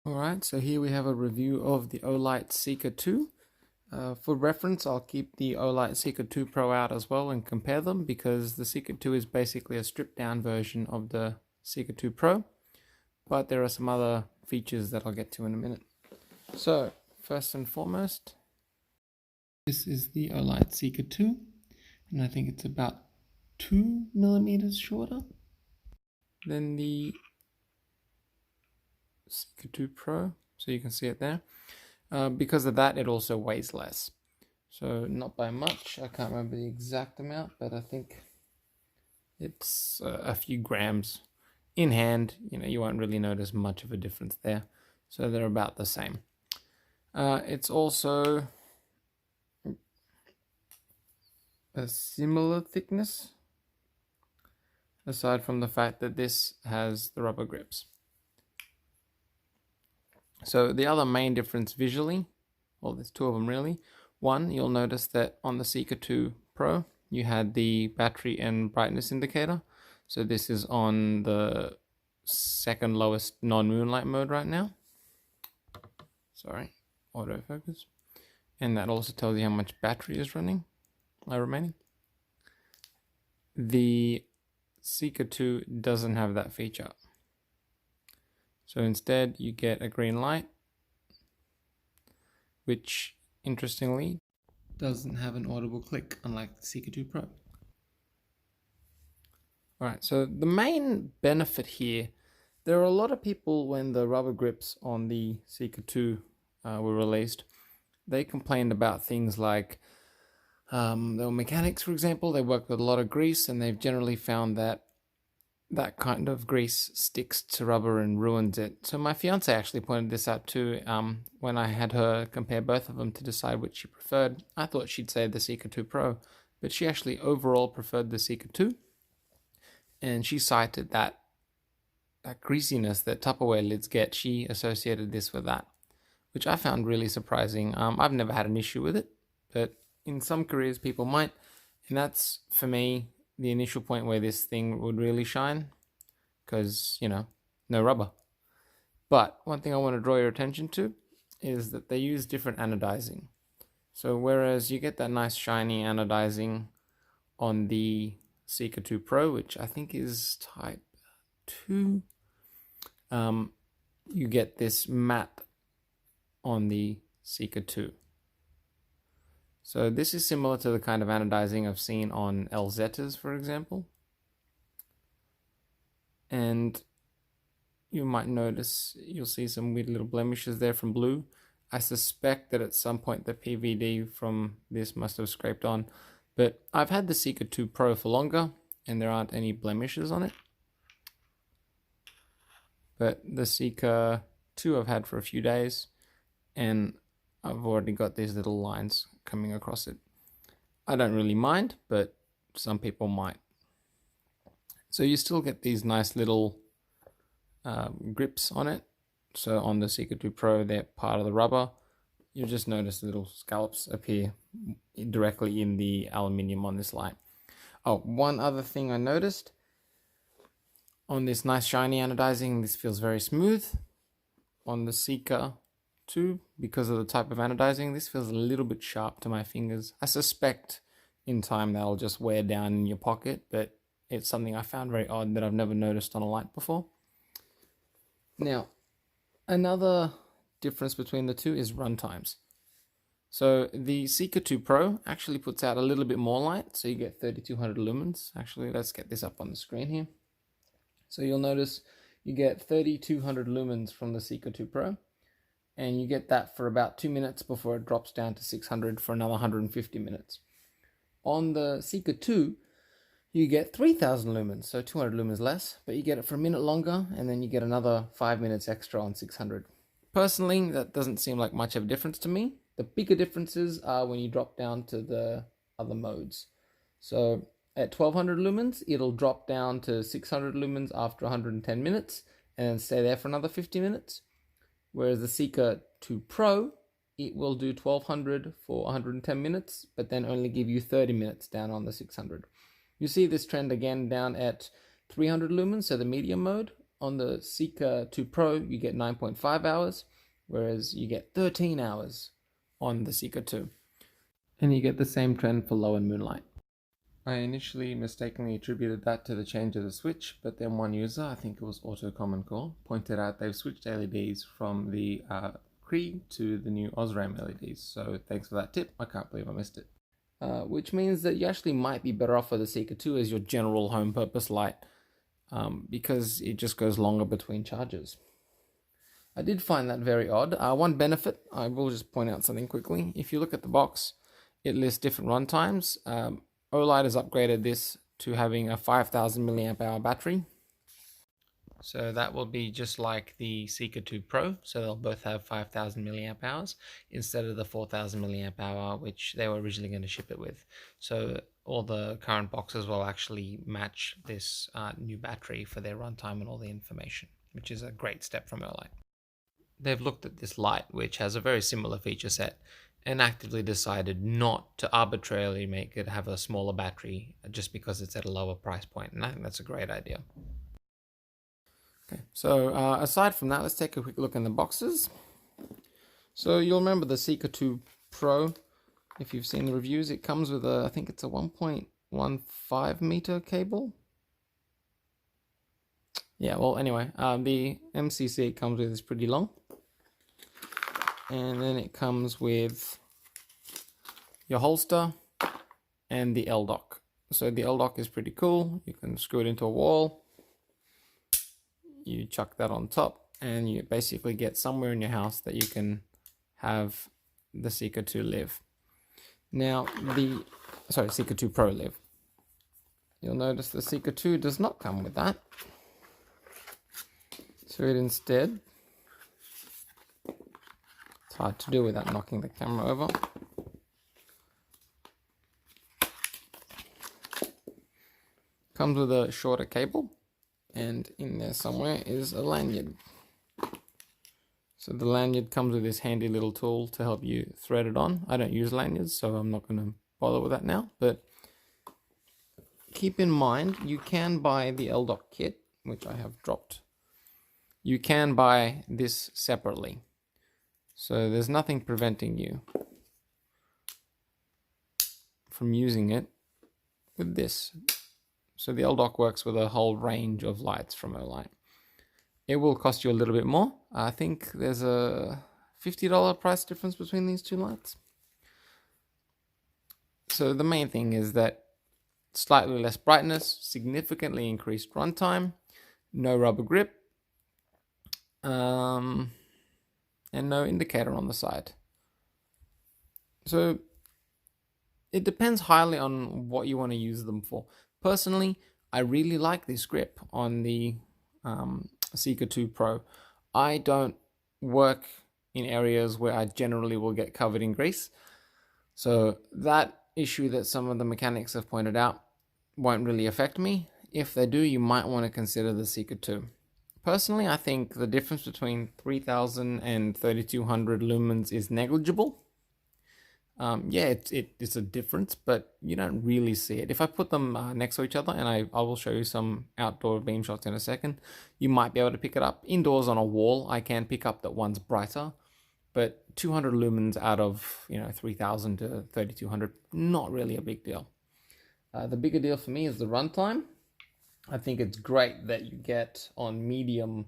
Alright, so here we have a review of the Olight Seeker 2. For reference, I'll keep the Olight Seeker 2 Pro out as well and compare them, because the Seeker 2 is basically a stripped down version of the Seeker 2 Pro, but there are some other features that I'll get to in a minute. So, first and foremost, this is the Olight Seeker 2, and I think it's about 2 millimeters shorter than the Seeker 2 Pro, so you can see it there. Because of that, it also weighs less. So not by much, I can't remember the exact amount, but I think it's a few grams. In hand, you won't really notice much of a difference there. So they're about the same. It's also a similar thickness, aside from the fact that this has the rubber grips. So the other main difference visually, well, there's two of them really. One, you'll notice that on the Seeker 2 Pro, you had the battery and brightness indicator. So this is on the second lowest non-moonlight mode right now. Sorry, autofocus. And that also tells you how much battery is remaining. The Seeker 2 doesn't have that feature. So instead you get a green light, which interestingly doesn't have an audible click, unlike the Seeker 2 Pro. Alright, so the main benefit here, there are a lot of people, when the rubber grips on the Seeker 2 were released, they complained about things like the mechanics, for example. They work with a lot of grease, and they've generally found that that kind of grease sticks to rubber and ruins it. So my fiance actually pointed this out too. When I had her compare both of them to decide which she preferred, I thought she'd say the Seeker 2 Pro, but she actually overall preferred the Seeker 2. And she cited that greasiness that Tupperware lids get. She associated this with that, which I found really surprising. I've never had an issue with it, but in some careers people might. And that's, for me, the initial point where this thing would really shine, because, no rubber. But one thing I want to draw your attention to is that they use different anodizing. So whereas you get that nice shiny anodizing on the Seeker 2 Pro, which I think is type 2, you get this matte on the Seeker 2. So this is similar to the kind of anodizing I've seen on LZs, for example. And you might notice, you'll see some weird little blemishes there from blue. I suspect that at some point the PVD from this must have scraped on. But I've had the Seeker 2 Pro for longer, and there aren't any blemishes on it. But the Seeker 2 I've had for a few days, and I've already got these little lines coming across it. I don't really mind, but some people might. So you still get these nice little grips on it. So on the Seeker 2 Pro, they're part of the rubber. You'll just notice little scallops appear directly in the aluminium on this light. Oh, one other thing I noticed. On this nice shiny anodizing, this feels very smooth. On the Seeker 2, because of the type of anodizing, this feels a little bit sharp to my fingers. I suspect in time that'll just wear down in your pocket, but it's something I found very odd that I've never noticed on a light before. Now, another difference between the two is run times. So the Seeker 2 Pro actually puts out a little bit more light, so you get 3200 lumens. Actually, let's get this up on the screen here. So you'll notice you get 3200 lumens from the Seeker 2 Pro, and you get that for about 2 minutes before it drops down to 600 for another 150 minutes. On the Seeker 2, you get 3000 lumens, so 200 lumens less, but you get it for a minute longer, and then you get another 5 minutes extra on 600. Personally, that doesn't seem like much of a difference to me. The bigger differences are when you drop down to the other modes. So at 1200 lumens, it'll drop down to 600 lumens after 110 minutes, and then stay there for another 50 minutes. Whereas the Seeker 2 Pro, it will do 1200 for 110 minutes, but then only give you 30 minutes down on the 600. You see this trend again down at 300 lumens, so the medium mode, On the Seeker 2 Pro, you get 9.5 hours, whereas you get 13 hours on the Seeker 2. And you get the same trend for low and moonlight. I initially mistakenly attributed that to the change of the switch, but then one user, I think it was Auto Common Core, pointed out they've switched LEDs from the Cree to the new Osram LEDs. So thanks for that tip. I can't believe I missed it. Which means that you actually might be better off with the Seeker 2 as your general home purpose light, because it just goes longer between charges. I did find that very odd. One benefit, I will just point out something quickly. If you look at the box, it lists different run times. Olight has upgraded this to having a 5,000 milliamp hour battery. So that will be just like the Seeker 2 Pro. So they'll both have 5,000 milliamp hours instead of the 4,000 milliamp hour, which they were originally going to ship it with. So all the current boxes will actually match this new battery for their runtime and all the information, which is a great step from Olight. They've looked at this light, which has a very similar feature set, and actively decided not to arbitrarily make it have a smaller battery just because it's at a lower price point. And I think that's a great idea. Okay, so aside from that, let's take a quick look in the boxes. So you'll remember the Seeker 2 Pro. If you've seen the reviews, it comes with I think it's a 1.15 meter cable. Yeah, well, anyway, the MCC it comes with is pretty long. And then it comes with your holster and the L-dock. So the L-dock is pretty cool. You can screw it into a wall. You chuck that on top and you basically get somewhere in your house that you can have the Seeker 2 live. Now, Seeker 2 Pro live. You'll notice the Seeker 2 does not come with that. So it instead, it's hard to do without knocking the camera over. Comes with a shorter cable, and in there somewhere is a lanyard. So the lanyard comes with this handy little tool to help you thread it on. I don't use lanyards, so I'm not going to bother with that now, but keep in mind you can buy the L-dock kit, which I have dropped. You can buy this separately. So there's nothing preventing you from using it with this. So the L-dock works with a whole range of lights from Olight. It will cost you a little bit more. I think there's a $50 price difference between these two lights. So the main thing is that slightly less brightness, significantly increased runtime, no rubber grip, and no indicator on the side. So it depends highly on what you want to use them for. Personally, I really like this grip on the Seeker 2 Pro. I don't work in areas where I generally will get covered in grease. So that issue that some of the mechanics have pointed out won't really affect me. If they do, you might want to consider the Seeker 2. Personally, I think the difference between 3000 and 3200 lumens is negligible. Yeah, it's a difference, but you don't really see it. If I put them next to each other, and I will show you some outdoor beam shots in a second, you might be able to pick it up. Indoors on a wall, I can pick up that one's brighter, but 200 lumens out of 3000 to 3200, not really a big deal. The bigger deal for me is the runtime. I think it's great that you get on medium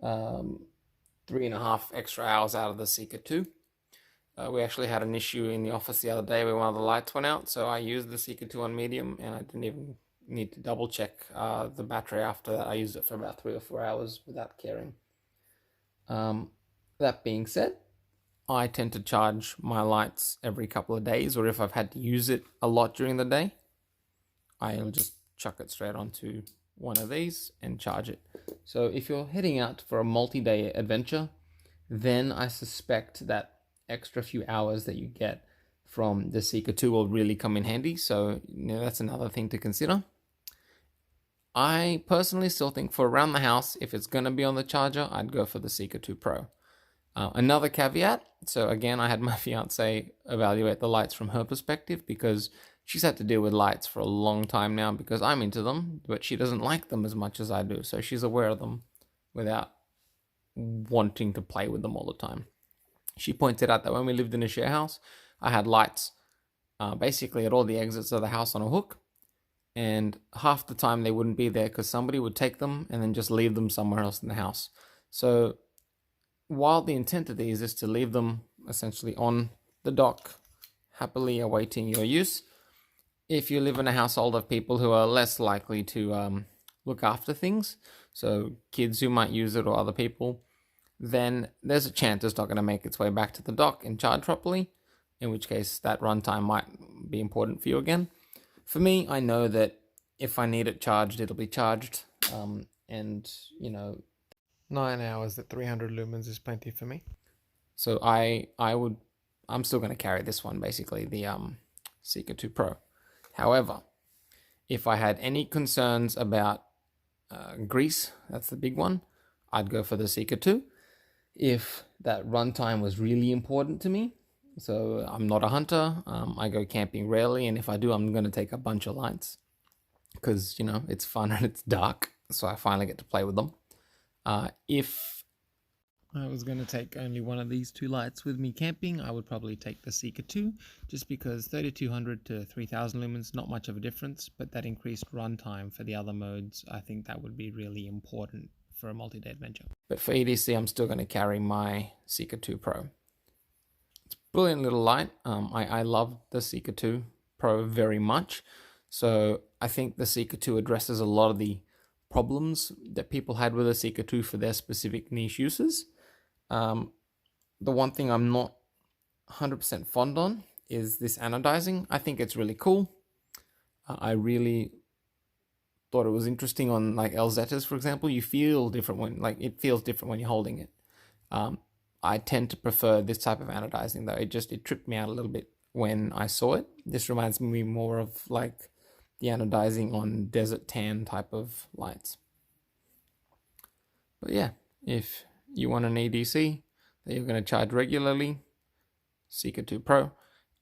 3.5 extra hours out of the Seeker 2. We actually had an issue in the office the other day where one of the lights went out, so I used the Seeker 2 on medium, and I didn't even need to double check the battery after that. I used it for about 3 or 4 hours without caring. That being said, I tend to charge my lights every couple of days, or if I've had to use it a lot during the day, I'll just chuck it straight onto one of these and charge it. So if you're heading out for a multi-day adventure, then I suspect that extra few hours that you get from the Seeker 2 will really come in handy. So that's another thing to consider. I personally still think for around the house, if it's going to be on the charger, I'd go for the Seeker 2 Pro. Another caveat, so again, I had my fiance evaluate the lights from her perspective because she's had to deal with lights for a long time now because I'm into them, but she doesn't like them as much as I do, so she's aware of them. without wanting to play with them all the time. She pointed out that when we lived in a share house, I had lights basically at all the exits of the house on a hook, and half the time they wouldn't be there because somebody would take them and then just leave them somewhere else in the house. So while the intent of these is to leave them essentially on the dock, happily awaiting your use, if you live in a household of people who are less likely to look after things, so kids who might use it or other people, then there's a chance it's not going to make its way back to the dock and charge properly, in which case that runtime might be important for you again. For me, I know that if I need it charged, it'll be charged, and 9 hours at 300 lumens is plenty for me. So I'm still going to carry this one, basically, the Seeker 2 Pro. However, if I had any concerns about grease, that's the big one, I'd go for the Seeker 2. If that runtime was really important to me, so I'm not a hunter, I go camping rarely, and if I do, I'm going to take a bunch of lights because, it's fun and it's dark, so I finally get to play with them. If I was going to take only one of these two lights with me camping, I would probably take the Seeker 2, just because 3200 to 3000 lumens, not much of a difference, but that increased runtime for the other modes, I think that would be really important for a multi-day adventure. But for EDC, I'm still going to carry my Seeker 2 Pro. It's a brilliant little light. I love the Seeker 2 Pro very much, so I think the Seeker 2 addresses a lot of the problems that people had with the Seeker 2 for their specific niche uses. The one thing I'm not 100% fond on is this anodizing. I think it's really cool. I really thought it was interesting on like LZs, for example. You feel different when it feels different when you're holding it. I tend to prefer this type of anodizing though. It tripped me out a little bit when I saw it. This reminds me more of like the anodizing on desert tan type of lights. But yeah, if you want an EDC that you're going to charge regularly, Seeker 2 Pro.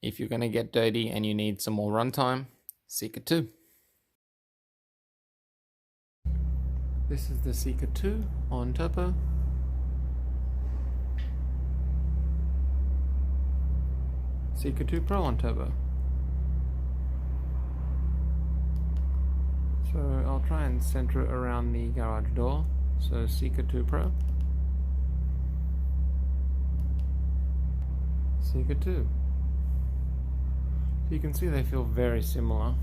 If you're going to get dirty and you need some more runtime, Seeker 2. This is the Seeker 2 on turbo. Seeker 2 Pro on turbo. So I'll try and center it around the garage door. So Seeker 2 Pro. Seeker 2. So you can see they feel very similar.